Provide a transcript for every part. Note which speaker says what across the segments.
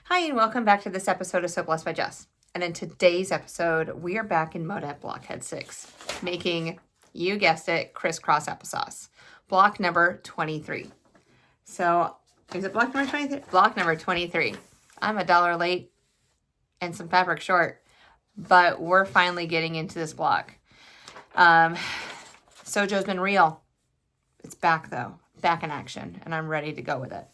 Speaker 1: Hi, and welcome back to this episode of So Blessed by Jess. And in today's episode, we are back in Moda Blockhead 6, making, you guessed it, Criss-Cross Applesauce. Block number 23. So, is it block number 23? Block number 23. I'm $1 late and some fabric short, but we're finally getting into this block. Sojo's been real. It's back though, back in action, and I'm ready to go with it.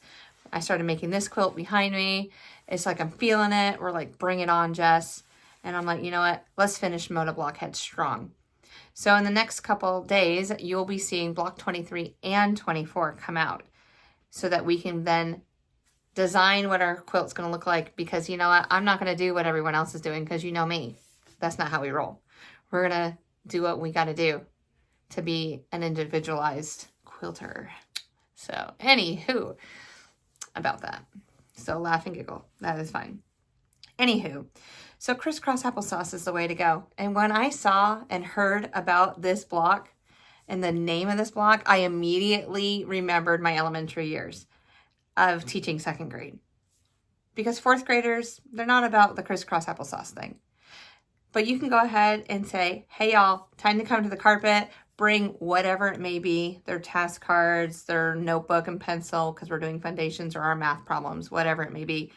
Speaker 1: I started making this quilt behind me. It's like I'm feeling it. We're like, bring it on, Jess. And I'm like, you know what? Let's finish Moda Blockhead strong. So in the next couple days, you'll be seeing block 23 and 24 come out so that we can then design what our quilt's going to look like, because you know what? I'm not going to do what everyone else is doing, because you know me. That's not how we roll. We're going to do what we got to do to be an individualized quilter. So anywho, about that. So laugh and giggle. That is fine. Anywho, so Criss-Cross Applesauce is the way to go. And when I saw and heard about this block and the name of this block, I immediately remembered my elementary years of teaching second grade. Because fourth graders, they're not about the Criss-Cross Applesauce thing. But you can go ahead and say, hey y'all, time to come to the carpet. Bring whatever it may be, their task cards, their notebook and pencil, because we're doing foundations or our math problems, whatever it may be.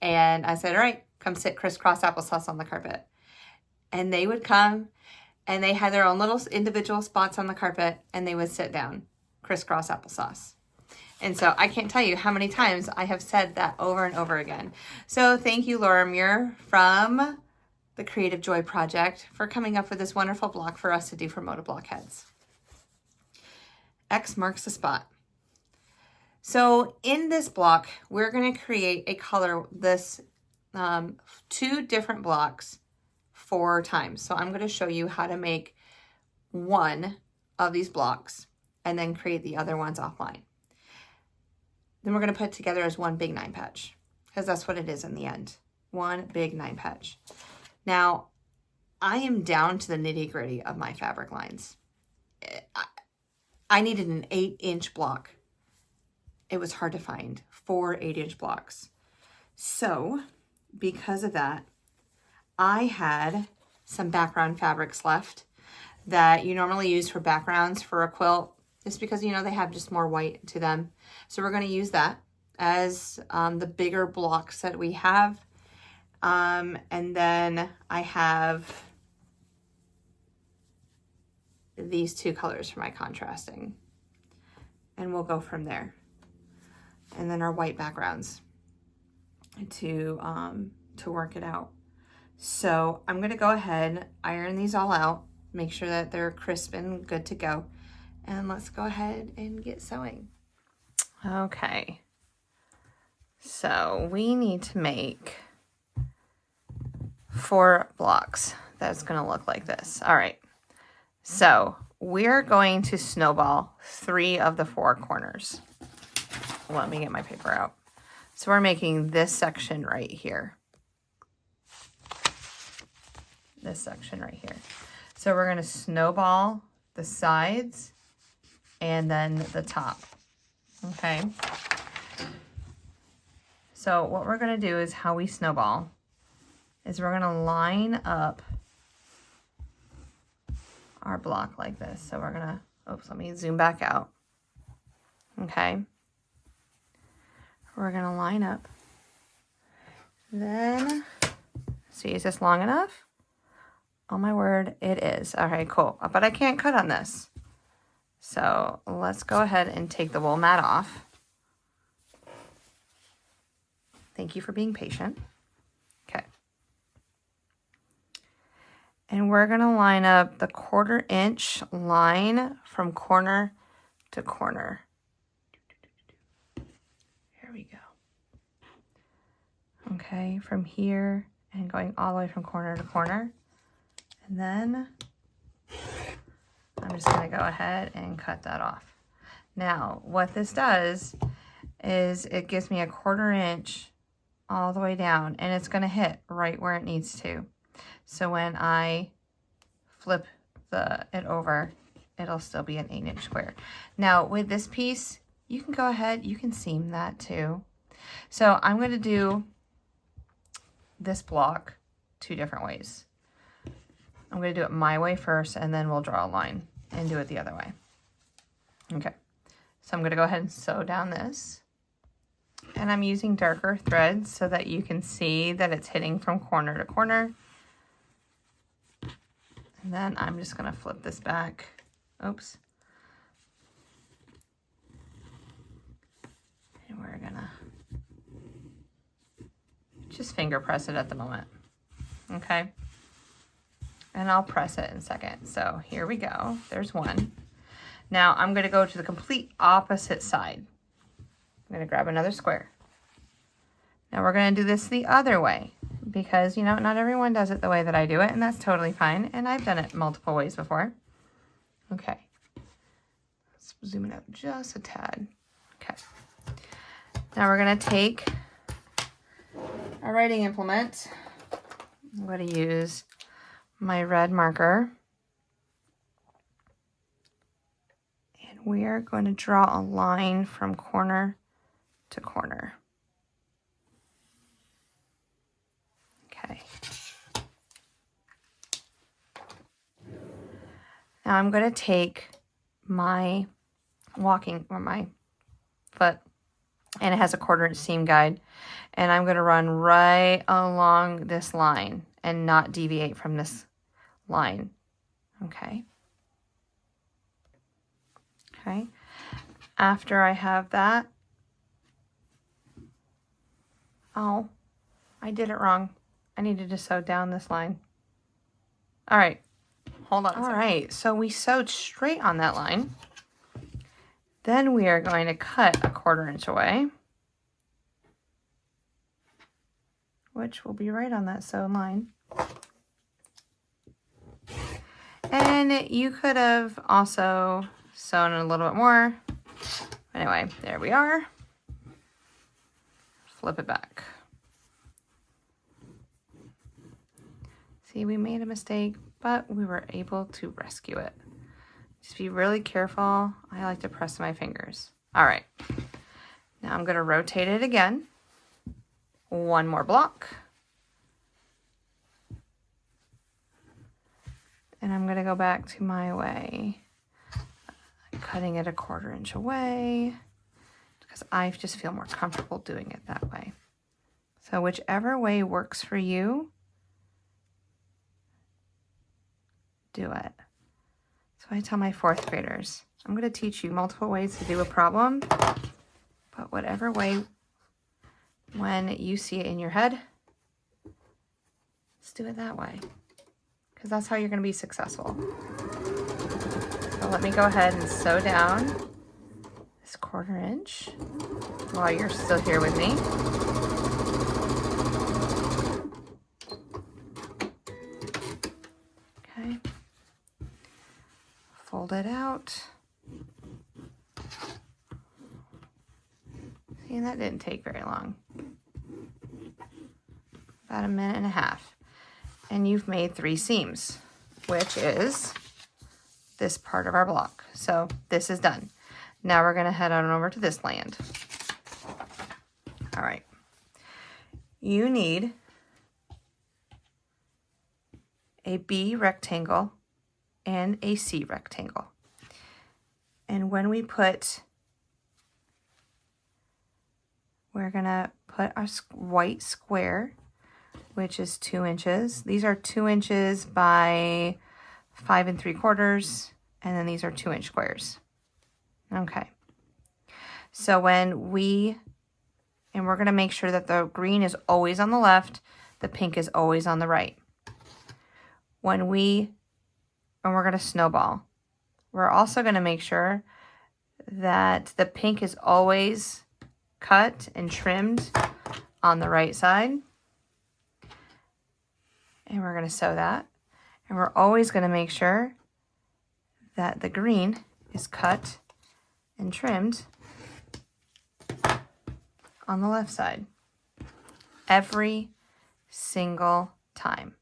Speaker 1: And I said, all right, come sit Criss-Cross Applesauce on the carpet. And they would come, and they had their own little individual spots on the carpet, and they would sit down, Criss-Cross Applesauce. And so I can't tell you how many times I have said that over and over again. So thank you, Laura Muir from the Creative Joy Project, for coming up with this wonderful block for us to do for Moda Blockheads. X marks the spot. So in this block, we're going to create a color, this 2 different blocks 4 times. So I'm going to show you how to make one of these blocks and then create the other ones offline. Then we're going to put it together as one big 9 patch, because that's what it is in the end. One big 9 patch. Now, I am down to the nitty-gritty of my fabric lines. I needed an 8-inch block. It was hard to find 4 8-inch blocks. So, because of that, I had some background fabrics left that you normally use for backgrounds for a quilt, just because, you know, they have just more white to them. So we're going to use that as the bigger blocks that we have. And then I have these 2 colors for my contrasting, and we'll go from there. And then our white backgrounds to work it out. So I'm going to go ahead, iron these all out, make sure that they're crisp and good to go. And let's go ahead and get sewing. Okay. So we need to make 4 blocks that's going to look like this. All right. So we're going to snowball 3 of the 4 corners. Let me get my paper out. So we're making this section right here. This section right here. So we're going to snowball the sides and then the top. Okay. So what we're going to do is how we snowball is we're going to line up our block like this. So we're going to, oops, let me zoom back out. Okay. We're going to line up. Then, see, is this long enough? Oh my word, it is. All right, cool. But I can't cut on this. So let's go ahead and take the wool mat off. Thank you for being patient. Okay. And we're going to line up the 1/4 inch line from corner to corner. Here we go. Okay, from here and going all the way from corner to corner. And then I'm just going to go ahead and cut that off. Now, what this does is it gives me a 1/4 inch all the way down, and it's going to hit right where it needs to. So when I flip it over, it'll still be an 8-inch square. Now with this piece, you can go ahead, you can seam that too. So I'm going to do this block 2 different ways. I'm going to do it my way first, and then we'll draw a line and do it the other way. Okay, so I'm going to go ahead and sew down this. And I'm using darker threads so that you can see that it's hitting from corner to corner. And then I'm just going to flip this back. Oops. And we're going to just finger press it at the moment. Okay. And I'll press it in a second. So here we go. There's one. Now I'm going to go to the complete opposite side. I'm going to grab another square. Now we're going to do this the other way because, you know, not everyone does it the way that I do it, and that's totally fine. And I've done it multiple ways before. Okay. Let's zoom it out just a tad. Okay. Now we're going to take our writing implement. I'm going to use my red marker. And we are going to draw a line from corner to corner. Okay. Now I'm going to take my my foot, and it has a 1/4 inch seam guide, and I'm going to run right along this line and not deviate from this line. Okay. Okay. After I have that, oh, I did it wrong. I needed to sew down this line. All right, hold on. All right, so we sewed straight on that line. Then we are going to cut a 1/4 inch away, which will be right on that sewed line. And you could have also sewn a little bit more. Anyway, there we are. Flip it back. See, we made a mistake, but we were able to rescue it. Just be really careful. I like to press my fingers. All right. Now I'm going to rotate it again. One more block. And I'm going to go back to my way. Cutting it a 1/4 inch away because I just feel more comfortable doing it that way. So whichever way works for you, do it. So I tell my 4th graders, I'm going to teach you multiple ways to do a problem, but whatever way, when you see it in your head, let's do it that way, because that's how you're going to be successful. So let me go ahead and sew down this 1/4 inch while you're still here with me. Okay. Fold it out. See, that didn't take very long. About 1.5 minutes. And you've made 3 seams, which is this part of our block. So this is done. Now we're going to head on over to this land. All right. You need a B rectangle and a C rectangle. And when we put, we're going to put our white square, which is 2 inches. These are 2 inches by 5 3/4, and then these are 2 inch squares. Okay. So when we're going to make sure that the green is always on the left, the pink is always on the right. And we're going to snowball. We're also going to make sure that the pink is always cut and trimmed on the right side. And we're going to sew that. And we're always going to make sure that the green is cut and trimmed on the left side. Every single time.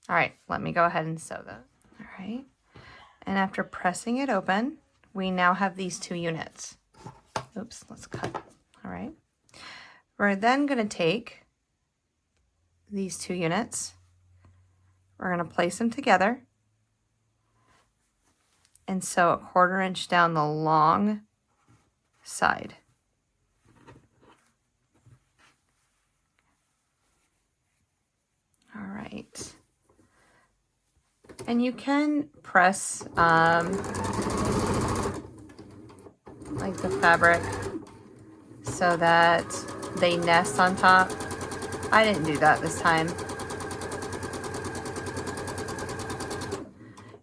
Speaker 1: All right, let me go ahead and sew that. All right. And after pressing it open, we now have these 2 units. Oops, let's cut. All right. We're then going to take these two units. We're going to place them together and sew a 1/4 inch down the long side. All right. And you can press like the fabric so that they nest on top. I didn't do that this time.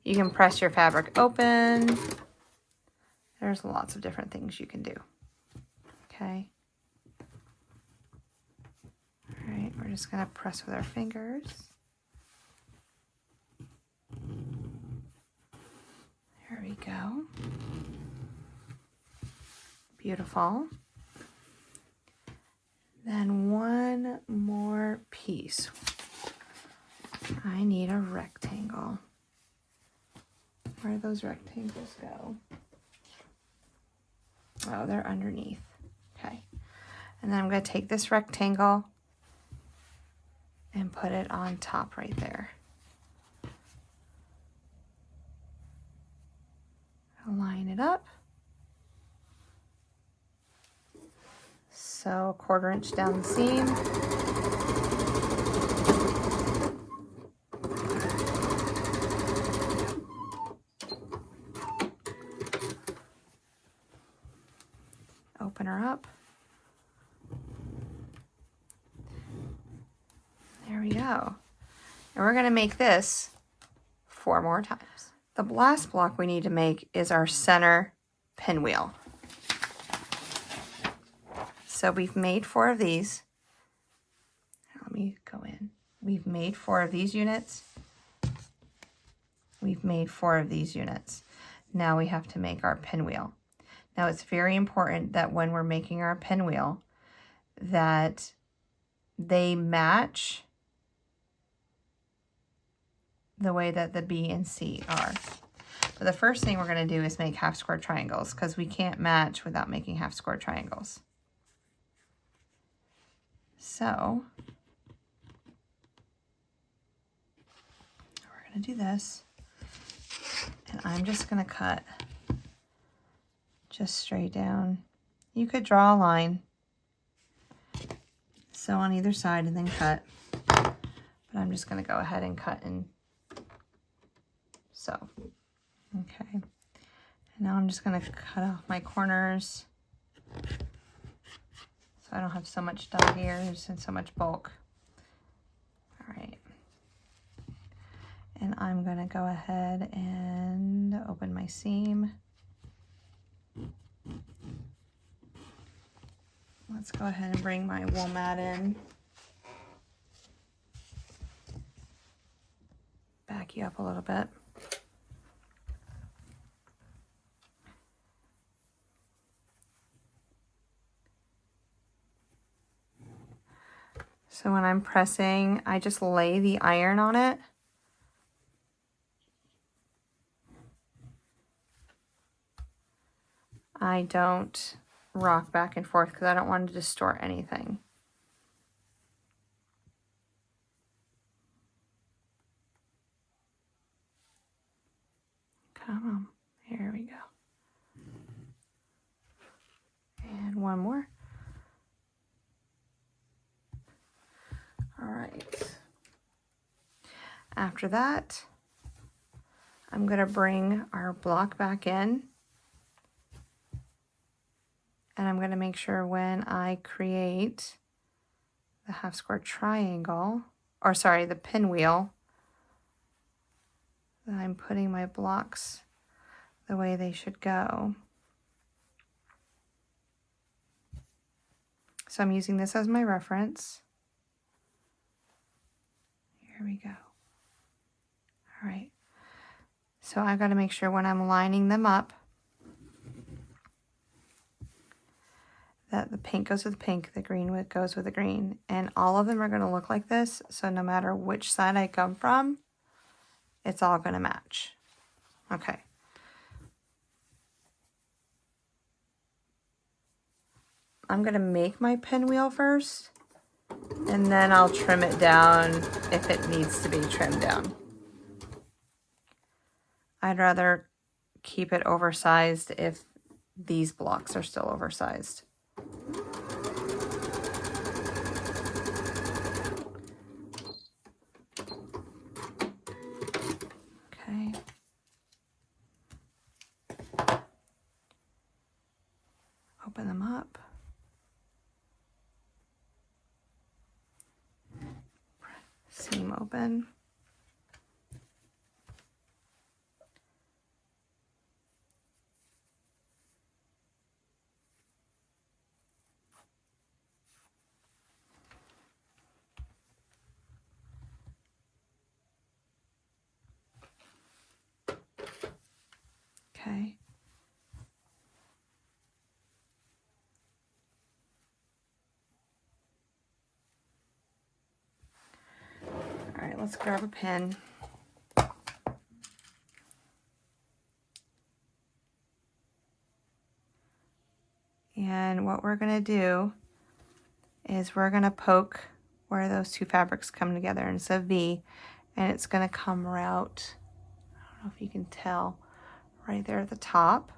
Speaker 1: You can press your fabric open. There's lots of different things you can do. Okay. All right, we're just gonna press with our fingers. There we go. Beautiful. Then one more piece. I need a rectangle. Where do those rectangles go? Oh, they're underneath. Okay. And then I'm going to take this rectangle and put it on top right there. Line it up. So 1/4 inch down the seam. Open her up. There we go. And we're going to make this 4 more times. The last block we need to make is our center pinwheel. So we've made 4 of these. Let me go in. We've made 4 of these units. We've made 4 of these units. Now we have to make our pinwheel. Now it's very important that when we're making our pinwheel that they match the way that the B and C are. So the first thing we're going to do is make half square triangles because we can't match without making half square triangles. So we're going to do this, and I'm just going to cut just straight down. You could draw a line, sew on either side, and then cut, but I'm just going to go ahead and cut and sew. Okay, and now I'm just going to cut off my corners so I don't have so much dog ears and so much bulk. All right, and I'm going to go ahead and open my seam. Let's go ahead and bring my wool mat in. Back you up a little bit. So when I'm pressing, I just lay the iron on it. I don't rock back and forth because I don't want to distort anything. Come on, here we go. And one more. All right. After that, I'm going to bring our block back in. And I'm going to make sure when I create the half square triangle, or sorry, the pinwheel, that I'm putting my blocks the way they should go. So I'm using this as my reference. Here we go. All right. So I've got to make sure when I'm lining them up that the pink goes with the pink, the green goes with the green, and all of them are going to look like this. So no matter which side I come from, it's all going to match. Okay. I'm going to make my pinwheel first, And then I'll trim it down if it needs to be trimmed down. I'd rather keep it oversized if these blocks are still oversized. Okay. Open them up. Seam open. Okay. All right, let's grab a pin. And what we're gonna do is we're gonna poke where those two fabrics come together, and it's a V, and it's gonna come out, I don't know if you can tell, right there at the top.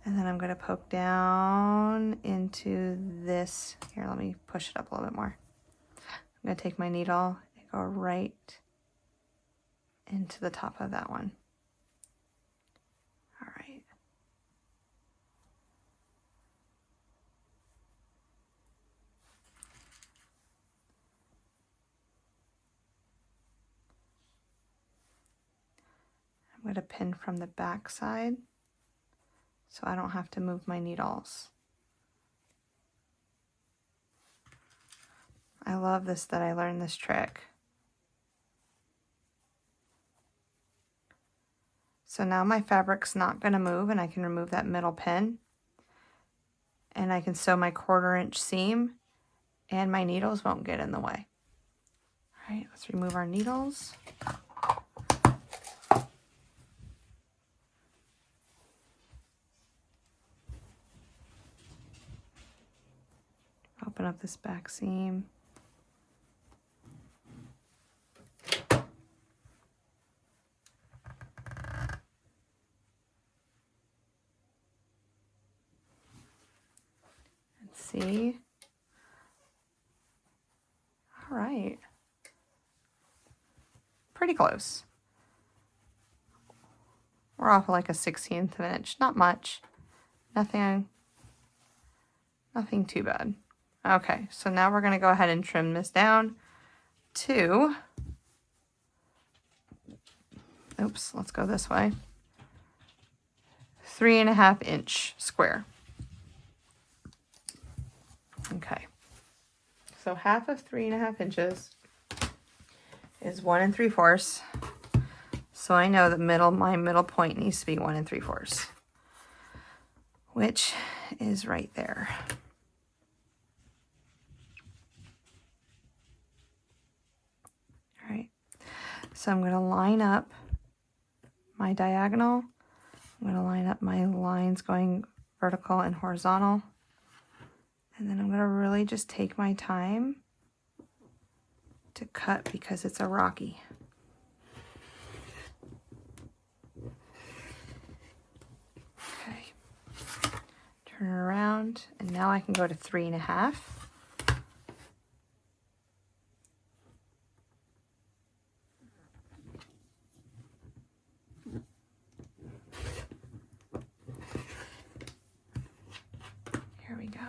Speaker 1: And then I'm gonna poke down into this. Here, let me push it up a little bit more. I'm gonna take my needle and go right into the top of that one. All right. I'm going to pin from the back side so I don't have to move my needles. I love this that I learned this trick. So now my fabric's not going to move, and I can remove that middle pin, and I can sew my 1/4 inch seam, and my needles won't get in the way. All right, let's remove our needles. Open up this back seam. And see. All right. Pretty close. We're off like a 1/16 of an inch. Not much. Nothing too bad. Okay, so now we're going to go ahead and trim this down to, oops, let's go this way, 3.5 inch square. Okay, so half of 3.5 inches is 1 3/4. So I know that my middle point needs to be 1 3/4, which is right there. All right, so I'm going to line up my diagonal. I'm going to line up my lines going vertical and horizontal. And then I'm going to really just take my time to cut because it's a rocky. Okay. Turn it around, and now I can go to 3.5. Here we go.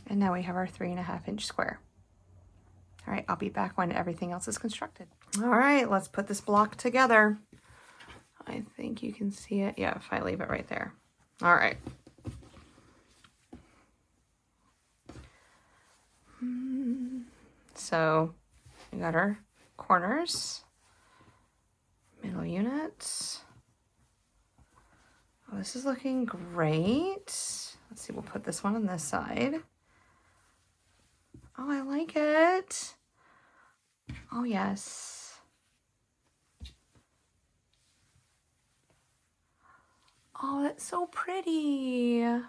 Speaker 1: And now we have our 3.5 inch square. All right, I'll be back when everything else is constructed. All right, let's put this block together. I think you can see it. Yeah, if I leave it right there. All right. So we got our corners, middle units. Oh, this is looking great. Let's see, we'll put this one on this side. Oh, I like it. Oh, yes. Oh, that's so pretty. I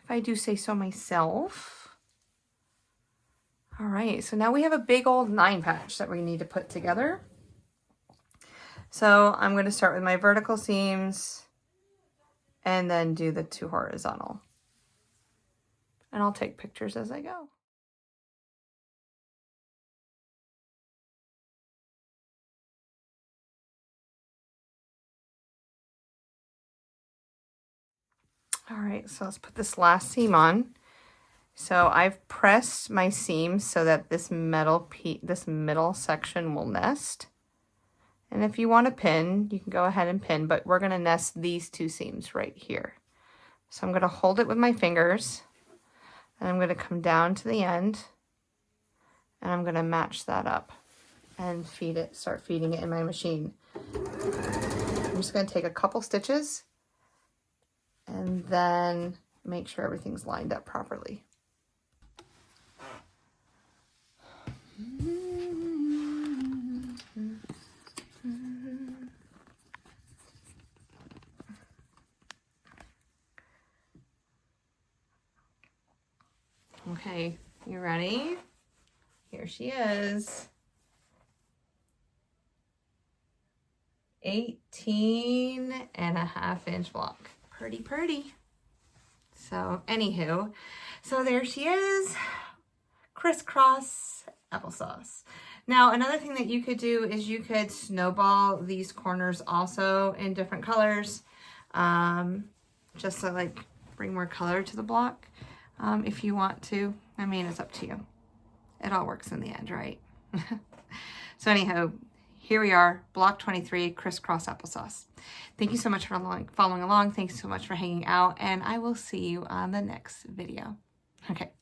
Speaker 1: if I do say so myself. All right, so now we have a big old 9 patch that we need to put together. So I'm going to start with my vertical seams and then do the 2 horizontal. And I'll take pictures as I go. All right, so let's put this last seam on. So I've pressed my seams so that this middle section will nest. And if you want to pin, you can go ahead and pin, but we're going to nest these 2 seams right here. So I'm going to hold it with my fingers, and I'm going to come down to the end, and I'm going to match that up and start feeding it in my machine. I'm just going to take a couple stitches and then make sure everything's lined up properly. Okay, you ready? Here she is. 18.5-inch block. Pretty pretty. So anywho, so there she is. Criss-Cross Applesauce. Now another thing that you could do is you could snowball these corners also in different colors, just to like bring more color to the block, if you want to. I mean, it's up to you. It all works in the end, right? So anyhow, here we are, block 23, Criss-Cross Applesauce. Thank you so much for following along. Thanks so much for hanging out, and I will see you on the next video. Okay,